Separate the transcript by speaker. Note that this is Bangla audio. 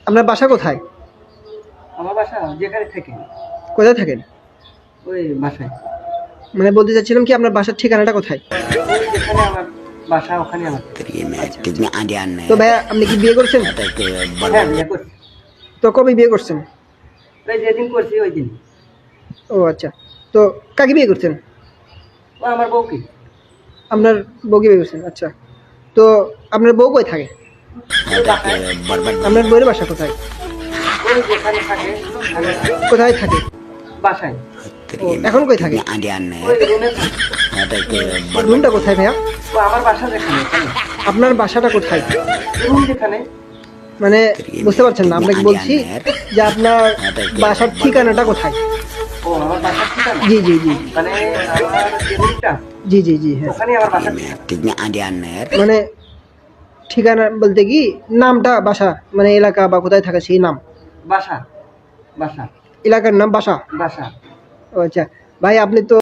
Speaker 1: আপনার বাসা কোথায়?
Speaker 2: আমার বাসা যেখানে থাকি
Speaker 1: কোথায় থাকেন?
Speaker 2: ওই বাসায়,
Speaker 1: মানে বলতে চাচ্ছিলাম কি আপনার বাসার ঠিকানাটা কোথায়?
Speaker 2: ওই যেখানে আমার বাসা ওখানে আমার।
Speaker 1: তো ভাইয়া আপনি কি বিয়ে করছেন?
Speaker 2: হ্যাঁ বিয়ে করছি,
Speaker 1: তো কবে বিয়ে করছেন?
Speaker 2: ওই যেদিন করছি ওই দিন।
Speaker 1: ও আচ্ছা, তো কাকে বিয়ে করছেন?
Speaker 2: ও আমার বউকে।
Speaker 1: আপনার বউকে বিয়ে করছেন, আচ্ছা। তো আপনার বউ কই থাকে?
Speaker 2: ওই বাসায়,
Speaker 1: আপনার বউয়ের বাসা কোথায়?
Speaker 2: ওই যেখানে থাকে ওখানে থাকে।
Speaker 1: কোথায় থাকে?
Speaker 2: বাসায়
Speaker 1: ও এখন কই থাকে?
Speaker 2: ওই রুমে থাকে।
Speaker 1: রুমটা কোথায় ভাইয়া?
Speaker 2: ও আমার বাসা যেখানে ওখানে।
Speaker 1: আপনার বাসাটা কোথায়?
Speaker 2: রুম যেখানে।
Speaker 1: মানে বুঝতে পারছেন না, আপনাকে বলছি যে আপনার বাসার ঠিকানাটা কোথায়?
Speaker 2: ও আমার বাসার ঠিকানা,
Speaker 1: জি জি জি
Speaker 2: মানে আমার যে রুমটা
Speaker 1: জি জি জি হ্যাঁ।
Speaker 2: ওখানে আমার বাসার ঠিকানা।
Speaker 1: মানে ঠিকানা বলতে কি নামটা বাসা, মানে এলাকা বা কোথায় থাকে সেই নাম?
Speaker 2: বাসা, বাসা,
Speaker 1: এলাকার নাম বাসা।
Speaker 2: বাসা।
Speaker 1: ও আচ্ছা ভাই, আপনি তো